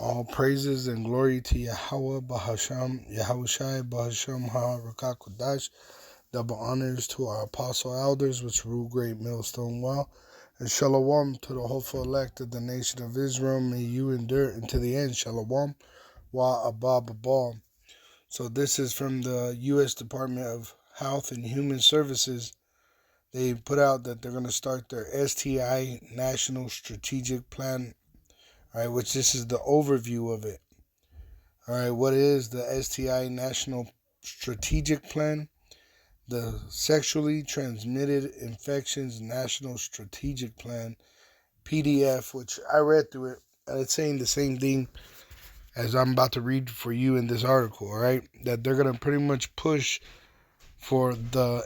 All praises and glory to Yahweh Bahasham, Yahushai Bahasham HaRakakodash. Double honors to our apostle elders, which rule great millstone well. And shalom to the hopeful elect of the nation of Israel. May you endure unto the end. Shalom wa abba babal. So this is from the U.S. Department of Health and Human Services. They put out that they're going to start their STI National Strategic Plan. All right, which this is the overview of it. All right, what is the STI National Strategic Plan? The Sexually Transmitted Infections National Strategic Plan, PDF, which I read through it, and it's saying the same thing as I'm about to read for you in this article, all right? That they're going to pretty much push for the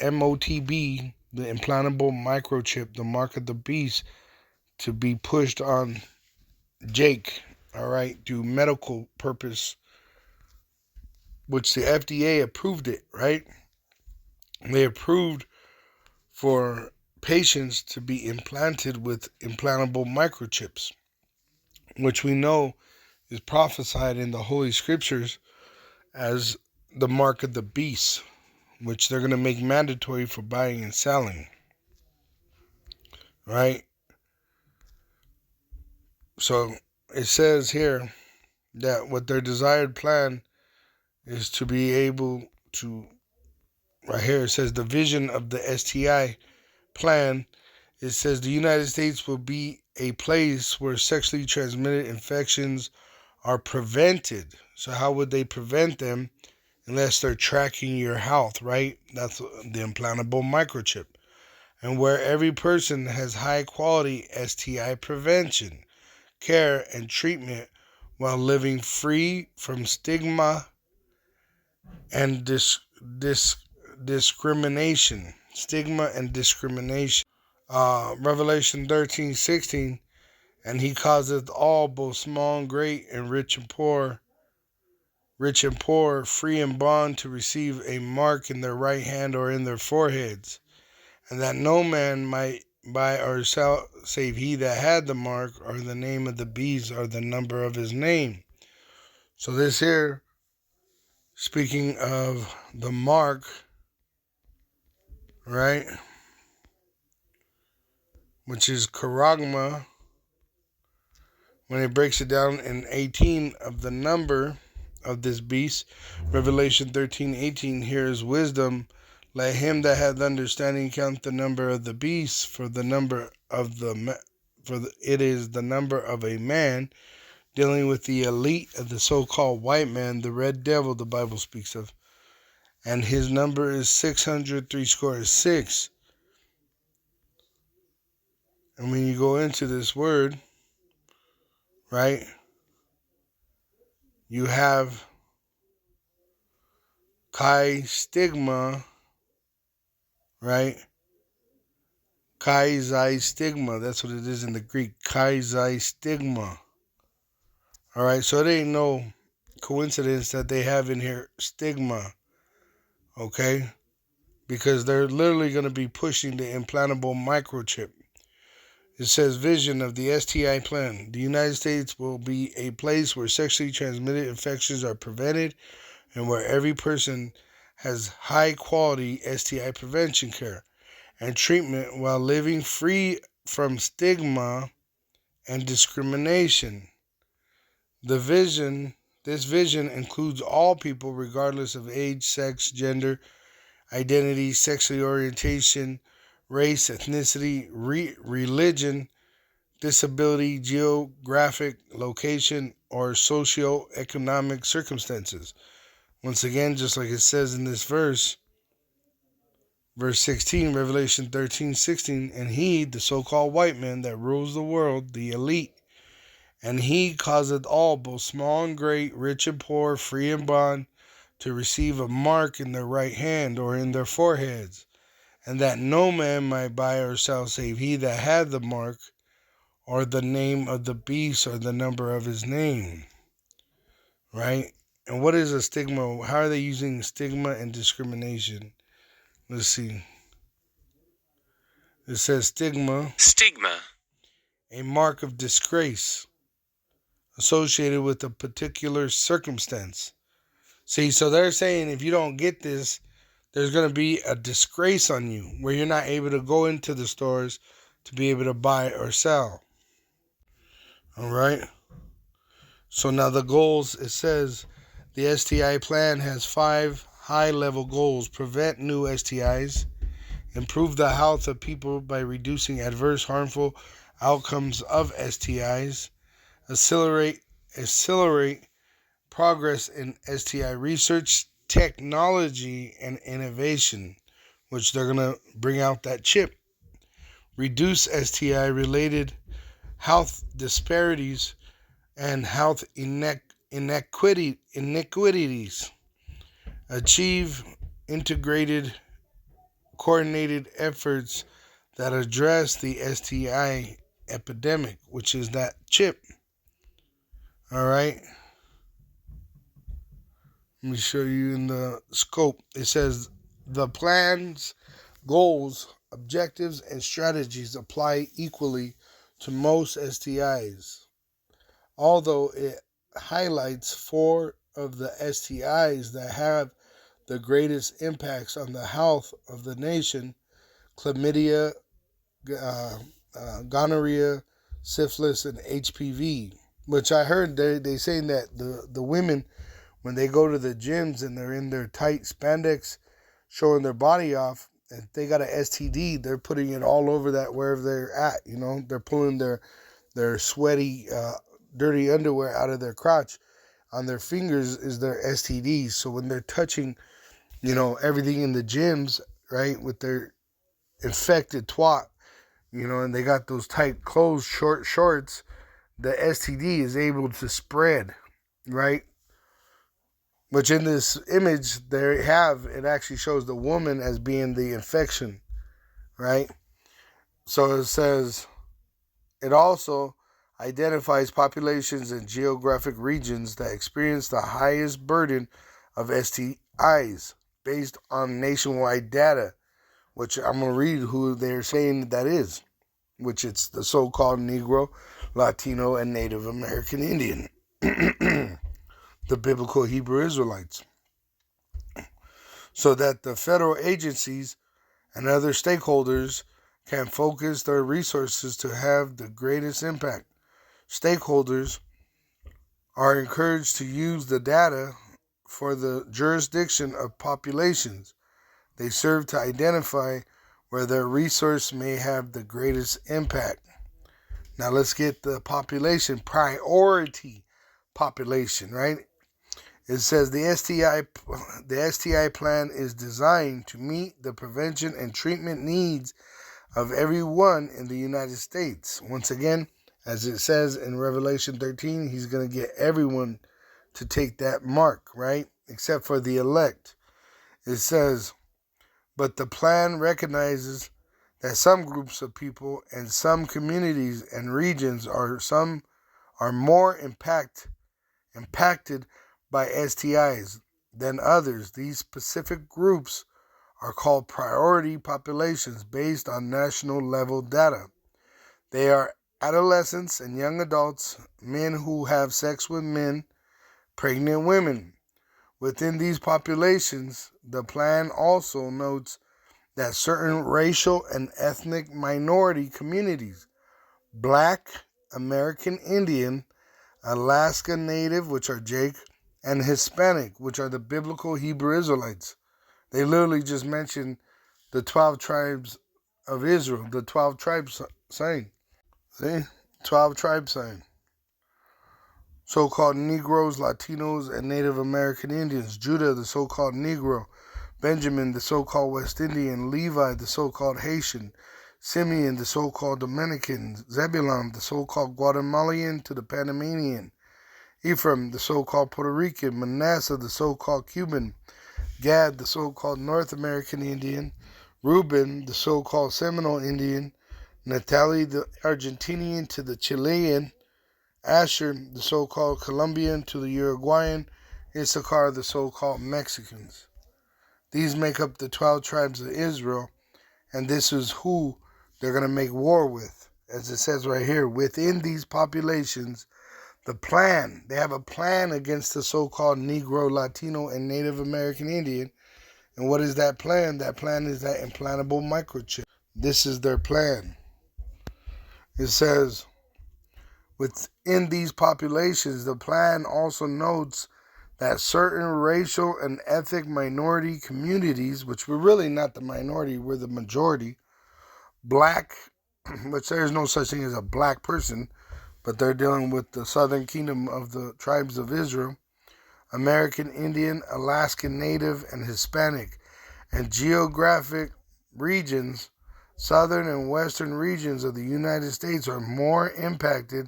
MOTB, the implantable microchip, the mark of the beast, to be pushed on Jake, all right, to medical purpose, which the FDA approved it, right? They approved for patients to be implanted with implantable microchips, which we know is prophesied in the Holy Scriptures as the mark of the beast, which they're going to make mandatory for buying and selling, right? So it says here that what their desired plan is to be able to, right here it says the vision of the STI plan. It says the United States will be a place where sexually transmitted infections are prevented. So how would they prevent them unless they're tracking your health, right? That's the implantable microchip. And where every person has high quality STI prevention, care, and treatment while living free from stigma and discrimination. Stigma and discrimination. Revelation 13:16, and he causeth all, both small and great, and rich and poor, free and bond, to receive a mark in their right hand or in their foreheads, and that no man might buy or sell save he that had the mark, or the name of the beast, or the number of his name. So this here, speaking of the mark, right, which is charagma, when it breaks it down in 18 of the number of this beast, Revelation 13:18, here is wisdom. Let him that hath understanding count the number of the beast, for it is the number of a man, dealing with the elite of the so-called white man, the red devil the Bible speaks of, and his number is 600, threescore is 6. And when you go into this word, right, you have chi stigma, right? Chi stigma. That's what it is in the Greek. Chi stigma. All right. So it ain't no coincidence that they have in here stigma. Okay. Because they're literally going to be pushing the implantable microchip. It says vision of the STI plan. The United States will be a place where sexually transmitted infections are prevented and where every person has high quality STI prevention care and treatment while living free from stigma and discrimination. This vision includes all people regardless of age, sex, gender, identity, sexual orientation, race, ethnicity, religion, disability, geographic location, or socio-economic circumstances. Once again, just like it says in this verse 16, Revelation 13:16, and he, the so-called white man that rules the world, the elite, and he causeth all, both small and great, rich and poor, free and bond, to receive a mark in their right hand or in their foreheads, and that no man might buy or sell save he that had the mark, or the name of the beast, or the number of his name. Right? And what is a stigma? How are they using stigma and discrimination? Let's see. It says stigma. Stigma. A mark of disgrace, associated with a particular circumstance. See, so they're saying if you don't get this, there's going to be a disgrace on you where you're not able to go into the stores to be able to buy or sell. All right. So now the goals, it says the STI plan has 5 high-level goals: prevent new STIs, improve the health of people by reducing adverse harmful outcomes of STIs, accelerate progress in STI research, technology, and innovation, which they're going to bring out that chip, reduce STI related health disparities and health inequities, achieve integrated, coordinated efforts that address the STI epidemic, which is that chip. All right. Let me show you in the scope. It says the plan's goals, objectives, and strategies apply equally to most STIs, although it highlights 4 of the STIs that have the greatest impacts on the health of the nation: chlamydia, gonorrhea, syphilis, and HPV. Which I heard they saying that the women, when they go to the gyms and they're in their tight spandex showing their body off, if they got an STD, they're putting it all over that wherever they're at. They're pulling their sweaty, dirty underwear out of their crotch. On their fingers is their STDs. So when they're touching, everything in the gyms, right, with their infected twat, and they got those tight clothes, short shorts, the STD is able to spread, right? Which in this image it actually shows the woman as being the infection, right? So it says it also identifies populations and geographic regions that experience the highest burden of STIs based on nationwide data, which I'm going to read who they're saying that is, which it's the so-called Negro, Latino, and Native American Indian, the biblical Hebrew Israelites, so that the federal agencies and other stakeholders can focus their resources to have the greatest impact. Stakeholders are encouraged to use the data for the jurisdiction of populations they serve to identify where their resource may have the greatest impact. Now let's get the population, priority population, right? It says the STI plan is designed to meet the prevention and treatment needs of everyone in the United States. Once again, as it says in Revelation 13, he's going to get everyone to take that mark, right? Except for the elect. It says, but the plan recognizes that some groups of people and some communities and regions are more impacted by STIs than others. These specific groups are called priority populations based on national level data. They are adolescents and young adults, men who have sex with men, pregnant women. Within these populations, the plan also notes that certain racial and ethnic minority communities, Black, American Indian, Alaska Native, which are Jake, and Hispanic, which are the biblical Hebrew Israelites. They literally just mentioned the 12 tribes of Israel, the 12 tribes sign. See? 12 tribe sign. So-called Negroes, Latinos, and Native American Indians. Judah, the so-called Negro. Benjamin, the so-called West Indian. Levi, the so-called Haitian. Simeon, the so-called Dominican. Zebulon, the so-called Guatemalan to the Panamanian. Ephraim, the so-called Puerto Rican. Manasseh, the so-called Cuban. Gad, the so-called North American Indian. Reuben, the so-called Seminole Indian. Naphtali, the Argentinian to the Chilean. Asher, the so-called Colombian to the Uruguayan. Issachar, the so-called Mexicans. These make up the 12 tribes of Israel, and this is who they're going to make war with. As it says right here, within these populations, The plan. They have a plan against the so-called Negro, Latino, and Native American Indian. And what is that plan? That plan is that implantable microchip. This is their plan. It says, within these populations, the plan also notes that certain racial and ethnic minority communities, which we're really not the minority, we're the majority, black, which there's no such thing as a black person, but they're dealing with the southern kingdom of the tribes of Israel, American Indian, Alaskan Native, and Hispanic, and geographic regions, southern and western regions of the United States are more impacted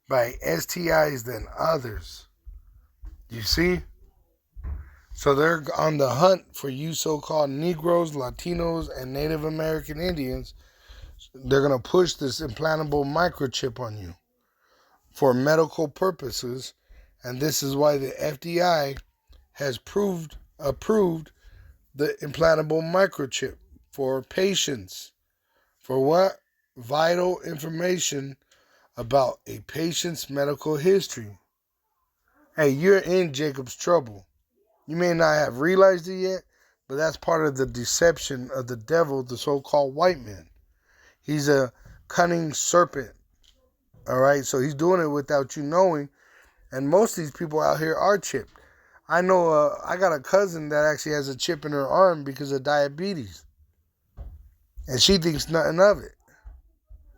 by STIs than others. You see? So they're on the hunt for you so-called Negroes, Latinos, and Native American Indians. They're going to push this implantable microchip on you for medical purposes. And this is why the FDA has approved the implantable microchip for patients. For what? Vital information about a patient's medical history. Hey, you're in Jacob's trouble. You may not have realized it yet, but that's part of the deception of the devil, the so-called white man. He's a cunning serpent. All right, so he's doing it without you knowing. And most of these people out here are chipped. I know I got a cousin that actually has a chip in her arm because of diabetes. And she thinks nothing of it.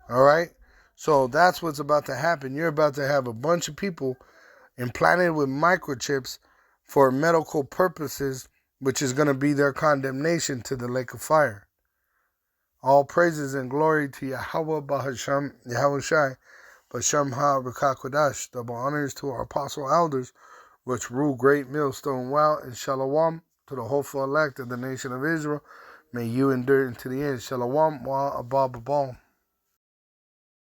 All right? So that's what's about to happen. You're about to have a bunch of people implanted with microchips for medical purposes, which is going to be their condemnation to the lake of fire. All praises and glory to Yahweh Bahasham, Yahushai, Basham Ha Rakakwadash. Double honors to our apostle elders, which rule great millstone well, and shalom to the hopeful elect of the nation of Israel. May you endure into the end. Shalom wa abba babal.